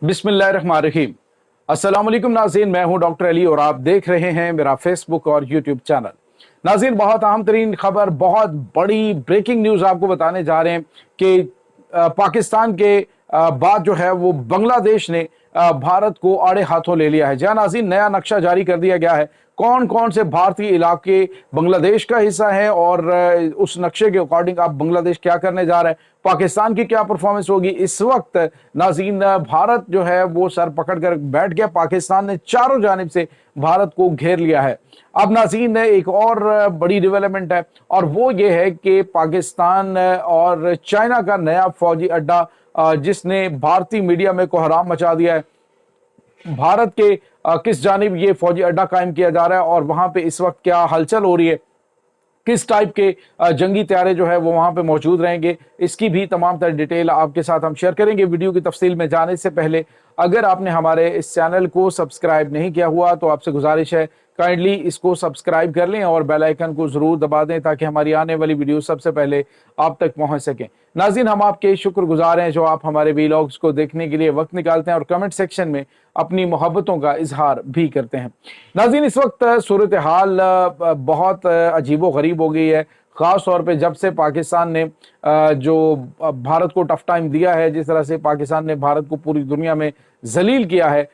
बिस्मिल्लाहिर्रहमानिर्रहीम। अस्सलाम वालेकुम नाज़रीन, मैं हूं डॉक्टर अली और आप देख रहे हैं मेरा फेसबुक और यूट्यूब चैनल। नाज़रीन, बहुत अहम तरीन खबर, बहुत बड़ी ब्रेकिंग न्यूज़ आपको बताने जा रहे हैं कि पाकिस्तान के बाद जो है वो बांग्लादेश ने भारत को आड़े हाथों ले लिया है। जहाँ नाज़रीन नया नक्शा जारी कर दिया गया है, कौन कौन से भारतीय इलाके बांग्लादेश का हिस्सा है और उस नक्शे के अकॉर्डिंग अब बांग्लादेश क्या करने जा रहा है, पाकिस्तान की क्या परफॉर्मेंस होगी। इस वक्त नाज़रीन भारत जो है वो सर पकड़ कर बैठ गया, पाकिस्तान ने चारों जानिब से भारत को घेर लिया है। अब नाज़रीन एक और बड़ी डेवलपमेंट है और वो ये है कि पाकिस्तान और चाइना का नया फौजी अड्डा जिसने भारतीय मीडिया में कोहराम मचा दिया है। भारत के किस जानिब ये फौजी अड्डा कायम किया जा रहा है और वहां पे इस वक्त क्या हलचल हो रही है, किस टाइप के जंगी तैयारे जो है वो वहां पे मौजूद रहेंगे, इसकी भी तमाम तरह डिटेल आपके साथ हम शेयर करेंगे। वीडियो की तफसील में जाने से पहले अगर आपने हमारे इस चैनल को सब्सक्राइब नहीं किया हुआ तो आपसे गुजारिश है काइंडली इसको सब्सक्राइब कर लें और बेल आइकन को जरूर दबा दें ताकि हमारी आने वाली वीडियो सबसे पहले आप तक पहुंच सकें। नाज़रीन, हम आपके शुक्रगुजार हैं जो आप हमारे वीलॉग्स को देखने के लिए वक्त निकालते हैं और कमेंट सेक्शन में अपनी मोहब्बतों का इजहार भी करते हैं। नाज़रीन, इस वक्त सूरत हाल बहुत अजीबो गरीब हो गई है, ख़ास तौर पे जब से पाकिस्तान ने जो भारत को टफ टाइम दिया है, जिस तरह से पाकिस्तान ने भारत को पूरी दुनिया में जलील किया है,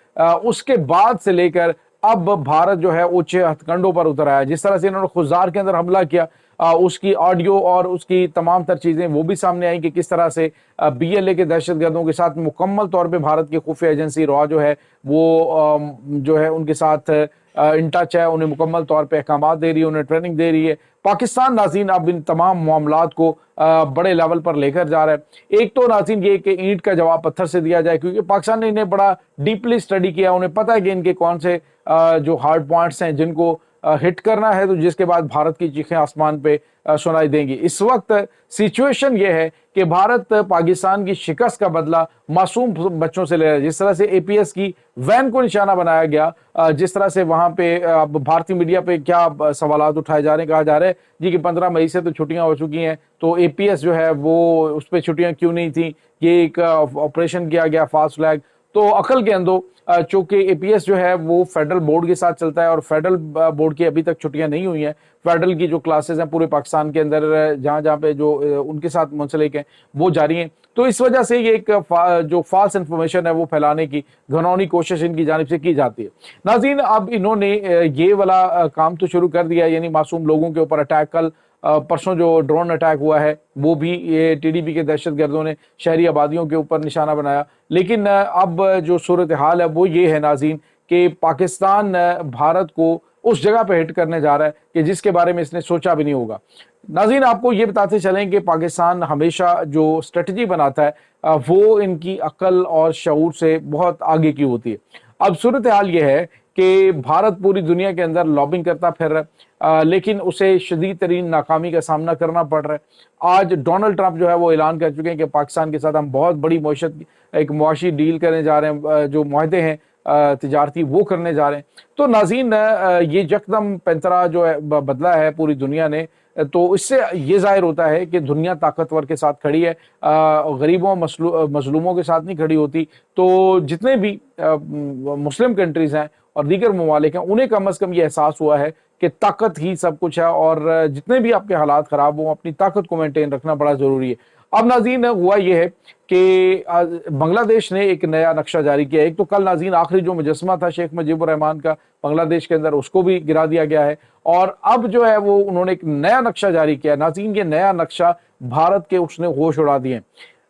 उसके बाद से लेकर अब भारत जो है ऊंचे हथकंडों पर उतर आया। जिस तरह से इन्होंने खुजार के अंदर हमला किया, उसकी ऑडियो और उसकी तमाम तर चीज़ें वो भी सामने आई कि किस तरह से BLA के दहशतगर्दों के साथ मुकम्मल तौर पे भारत की खुफिया एजेंसी रॉ जो है वो जो है उनके साथ इन टच है, उन्हें मुकम्मल तौर पे अहकामात दे रही है, उन्हें ट्रेनिंग दे रही है। पाकिस्तान नाज़रीन अब इन तमाम मामलात को बड़े लेवल पर लेकर जा रहा है। एक तो नाज़रीन ये कि ईंट का जवाब पत्थर से दिया जाए, क्योंकि पाकिस्तान ने इन्हें बड़ा डीपली स्टडी किया, उन्हें पता है कि इनके कौन से जो हार्ड पॉइंट्स हैं जिनको हिट करना है, तो जिसके बाद भारत की चीखें आसमान पे सुनाई देंगी। इस वक्त सिचुएशन ये है कि भारत पाकिस्तान की शिकस्त का बदला मासूम बच्चों से ले रहा है। जिस तरह से APS की वैन को निशाना बनाया गया, जिस तरह से वहां पे अब भारतीय मीडिया पे क्या सवालात उठाए जा रहे हैं, कहा जा रहा है जी कि 15 मई से तो छुट्टियां हो चुकी हैं, तो APS जो है वो उस पर छुट्टियां क्यों नहीं थी, ये एक ऑपरेशन किया गया फास्ट फ्लैग। तो अकल के अंदर चूंकि APS जो है वो फेडरल बोर्ड के साथ चलता है और फेडरल बोर्ड की अभी तक छुट्टियां नहीं हुई हैं। फेडरल की जो क्लासेस हैं पूरे पाकिस्तान के अंदर जहां जहां पे जो उनके साथ मुंसलिक हैं वो जारी हैं। तो इस वजह से ये एक जो फाल्स इंफॉर्मेशन है वो फैलाने की घनौनी कोशिश इनकी जानिब से की जाती है। नाज़रीन, अब इन्होंने ये वाला काम तो शुरू कर दिया, यानी मासूम लोगों के ऊपर अटैक। कल परसों जो ड्रोन अटैक हुआ है वो भी ये TDP के दहशतगर्दों ने शहरी आबादियों के ऊपर निशाना बनाया। लेकिन अब जो सूरत हाल है वो ये है नाज़रीन कि पाकिस्तान भारत को उस जगह पे हिट करने जा रहा है कि जिसके बारे में इसने सोचा भी नहीं होगा। नाज़रीन, आपको ये बताते चलें कि पाकिस्तान हमेशा जो स्ट्रेटजी बनाता है वो इनकी अक्ल और शऊर से बहुत आगे की होती है। अब सूरत हाल ये है कि भारत पूरी दुनिया के अंदर लॉबिंग करता फिर रहा है, लेकिन उसे शदीद तरीन नाकामी का सामना करना पड़ रहा है। आज डोनाल्ड ट्रंप जो है वो ऐलान कर चुके हैं कि पाकिस्तान के साथ हम बहुत बड़ी मुआशत एक मुआशी डील करने जा रहे हैं, जो मुआहदे हैं तिजारती वो करने जा रहे हैं। तो नाज़रीन, ये यकदम पैंतरा जो है बदला है पूरी दुनिया ने, तो इससे ये जाहिर होता है कि दुनिया ताकतवर के साथ खड़ी है, गरीबों मजलूमों के साथ नहीं खड़ी होती। तो जितने भी मुस्लिम कंट्रीज हैं और दीगर ममालिक हैं उन्हें कम अज़ कम ये एहसास हुआ है कि ताकत ही सब कुछ है और जितने भी आपके हालात ख़राब हों अपनी ताकत को मेंटेन रखना बड़ा ज़रूरी है। अब नाज़रीन, हुआ ये है कि बांग्लादेश ने एक नया नक्शा जारी किया। एक तो कल नाज़रीन आखिरी जो मुजस्समा था शेख मुजीबुर रहमान का बांग्लादेश के अंदर, उसको भी गिरा दिया गया है और अब जो है वो उन्होंने एक नया नक्शा जारी किया। नाज़रीन, ये नया नक्शा भारत के उसने होश उड़ा दिए।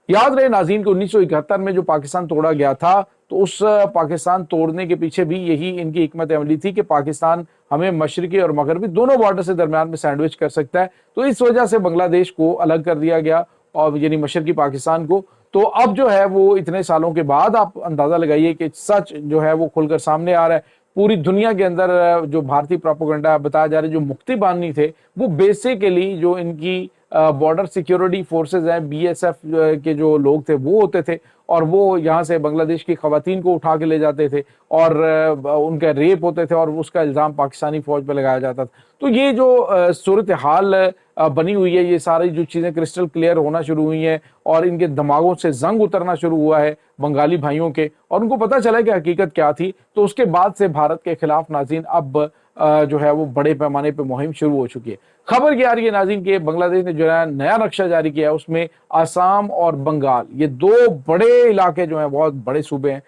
याद रहे नाज़रीन को 1971 में जो पाकिस्तान तोड़ा गया था, तो उस पाकिस्तान तोड़ने के पीछे भी यही इनकी हिकमत अमली थी कि पाकिस्तान हमें मशरकी और मगरबी दोनों बॉर्डर से दरमियान में सैंडविच कर सकता है। तो इस वजह से बांग्लादेश को अलग कर दिया गया और यानी मशरकी पाकिस्तान को। तो अब जो है वो इतने सालों के बाद आप अंदाजा लगाइए कि सच जो है वो खुलकर सामने आ रहा है। पूरी दुनिया के अंदर जो भारतीय प्रोपेगेंडा बताया जा रहा है, जो मुक्ति बानी थे वो बेसिकली जो इनकी बॉर्डर सिक्योरिटी फोर्सेज हैं, BSF के जो लोग थे वो होते थे, और वो यहाँ से बांग्लादेश की खवातीन को उठा के ले जाते थे और उनका रेप होते थे और उसका इल्ज़ाम पाकिस्तानी फ़ौज पे लगाया जाता था। तो ये जो सूरत हाल बनी हुई है, ये सारी जो चीज़ें क्रिस्टल क्लियर होना शुरू हुई हैं और इनके दिमागों से जंग उतरना शुरू हुआ है बंगाली भाइयों के, और उनको पता चला कि हकीकत क्या थी। तो उसके बाद से भारत के खिलाफ नाज़रीन अब जो है वो बड़े पैमाने पे मुहिम शुरू हो चुकी है। खबर क्या आ रही है नाज़रीन कि बांग्लादेश ने जो है नया नक्शा जारी किया है, उसमें आसाम और बंगाल, ये दो बड़े इलाके जो हैं, बहुत बड़े सूबे हैं,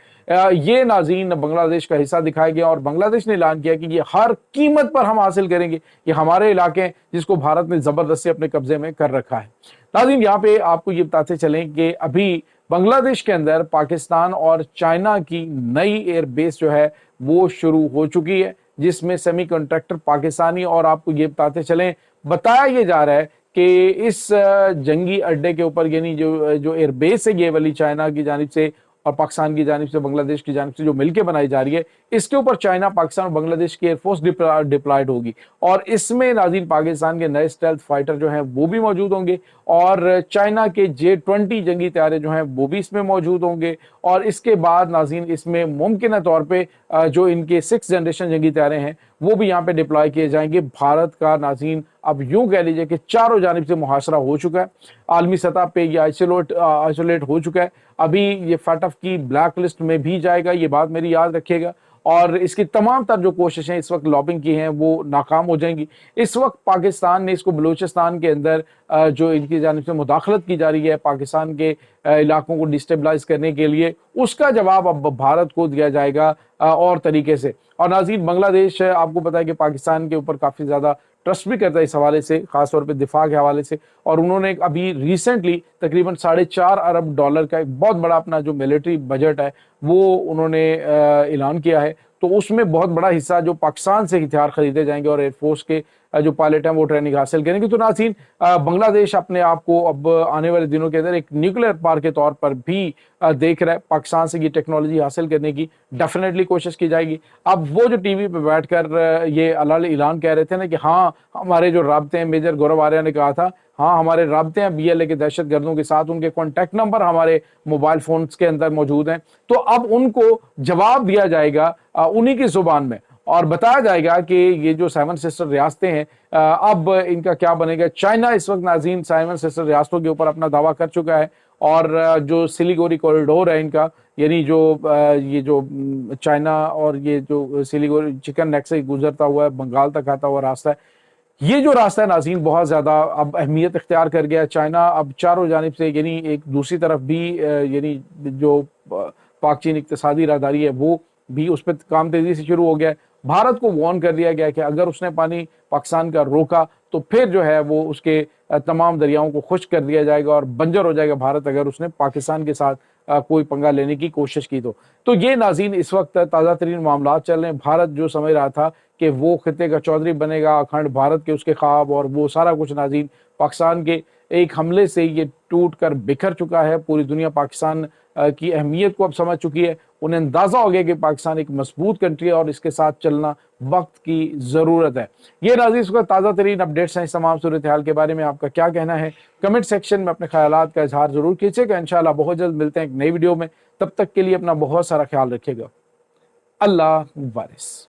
ये नाज़रीन बांग्लादेश का हिस्सा दिखाया गया और बांग्लादेश ने ऐलान किया कि ये हर कीमत पर हम हासिल करेंगे, ये हमारे इलाके हैं जिसको भारत ने जबरदस्ती अपने कब्जे में कर रखा है। नाज़रीन यहाँ पे आपको ये बताते चलें कि अभी बांग्लादेश के अंदर पाकिस्तान और चाइना की नई एयर बेस जो है वो शुरू हो चुकी है, जिसमें सेमी कंडक्टर पाकिस्तानी, और आपको ये बताते चलें, बताया ये जा रहा है कि इस जंगी अड्डे के ऊपर, यानी जो एयरबेस है ये वाली, चाइना की जानिब से और पाकिस्तान की जानिब से, बांग्लादेश की जानिब से जो मिलकर बनाई जा रही है, इसके ऊपर चाइना, पाकिस्तान और बांग्लादेश की एयरफोर्स डिप्लॉयड होगी, और इसमें नाज़रीन पाकिस्तान के नए स्टेल्थ फाइटर जो हैं वो भी मौजूद होंगे, और चाइना के J-20 जंगी तैयारे जो हैं वो भी इसमें मौजूद होंगे। और इसके बाद नाज़रीन इसमें मुमकिन तौर पे जो इनके 6th जनरेशन जंगी तैयारे हैं वो भी यहाँ पे डिप्लॉय किए जाएंगे। भारत का नाज़रीन अब यूं कह लीजिए कि चारों जानिब से मुहासरा हो चुका है, आलमी सतह पे ये आइसोलेट हो चुका है। अभी ये FATF की ब्लैक लिस्ट में भी जाएगा, ये बात मेरी याद रखिएगा, और इसकी तमाम तर जो कोशिशें इस वक्त लॉबिंग की हैं वो नाकाम हो जाएंगी। इस वक्त पाकिस्तान ने इसको बलूचिस्तान के अंदर जो इनकी जानिब से मुदाखलत की जा रही है पाकिस्तान के इलाकों को डिस्टेबलाइज करने के लिए, उसका जवाब अब भारत को दिया जाएगा और तरीके से। और नाज़रीन बांग्लादेश आपको पता है कि पाकिस्तान के ऊपर काफ़ी ज़्यादा ट्रस्ट भी करता है इस हवाले से, खासतौर पे दिफा के हवाले से, और उन्होंने अभी रिसेंटली तकरीबन $4.5 अरब का एक बहुत बड़ा अपना जो मिलिट्री बजट है वो उन्होंने ऐलान किया है। तो उसमें बहुत बड़ा हिस्सा जो पाकिस्तान से हथियार खरीदे जाएंगे और एयरफोर्स के जो पायलट हैं वो ट्रेनिंग हासिल करेंगे। तो नाज़रीन बांग्लादेश अपने आप को अब आने वाले दिनों के अंदर एक न्यूक्लियर पावर के तौर पर भी देख रहा है। पाकिस्तान से ये टेक्नोलॉजी हासिल करने की डेफिनेटली कोशिश की जाएगी। अब वो जो टीवी पे बैठकर ये ऐलान कह रहे थे ना कि हाँ हमारे जो राब्ते हैं, मेजर गौरव आर्या ने कहा था, हाँ हमारे राब्ते हैं BLA के दहशत गर्दों के साथ, उनके कॉन्टैक्ट नंबर हमारे मोबाइल फोन्स के अंदर मौजूद हैं। तो अब उनको जवाब दिया जाएगा उन्हीं की जुबान में, और बताया जाएगा कि ये जो 7 सिस्टर रियासतें हैं अब इनका क्या बनेगा। चाइना इस वक्त नाज़रीन 7 सिस्टर रियासतों के ऊपर अपना दावा कर चुका है, और जो सिलीगुड़ी कॉरिडोर है इनका, यानी जो ये जो चाइना और ये जो सिलीगुड़ी चिकन नेक से गुजरता हुआ है बंगाल तक आता हुआ रास्ता है, ये जो रास्ता है नाज़रीन बहुत ज़्यादा अब अहमियत इख्तियार कर गया है। चाइना अब चारों जानिब से, यानी एक दूसरी तरफ भी यानी जो पाक चीन इक्तिसादी राहदारी है वो भी उस पर काम तेज़ी से शुरू हो गया है। भारत को वार्न कर दिया गया है कि अगर उसने पानी पाकिस्तान का रोका तो फिर जो है वो उसके तमाम दरियाओं को खुश्क कर दिया जाएगा और बंजर हो जाएगा भारत अगर उसने पाकिस्तान के साथ कोई पंगा लेने की कोशिश की। तो ये नाज़रीन इस वक्त ताज़ा तरीन मामला चल रहे हैं। भारत जो समझ रहा था कि वो खित्ते का चौधरी बनेगा, अखंड भारत के उसके ख्वाब और वो सारा कुछ नाज़रीन पाकिस्तान के एक हमले से ये टूट कर बिखर चुका है। पूरी दुनिया पाकिस्तान की अहमियत को अब समझ चुकी है। उन्हें अंदाज़ा हो गया कि पाकिस्तान एक मजबूत कंट्री है और इसके साथ चलना वक्त की ज़रूरत है। ये नाज़रीन इसका ताज़ा तरीन अपडेट्स हैं। इस तमाम सूरत हाल के बारे में आपका क्या कहना है, कमेंट सेक्शन में अपने ख्यालात का इजहार ज़रूर कीजिएगा। इंशाअल्लाह बहुत जल्द मिलते हैं एक नई वीडियो में। तब तक के लिए अपना बहुत सारा ख्याल रखिएगा। अल्लाह वारिस।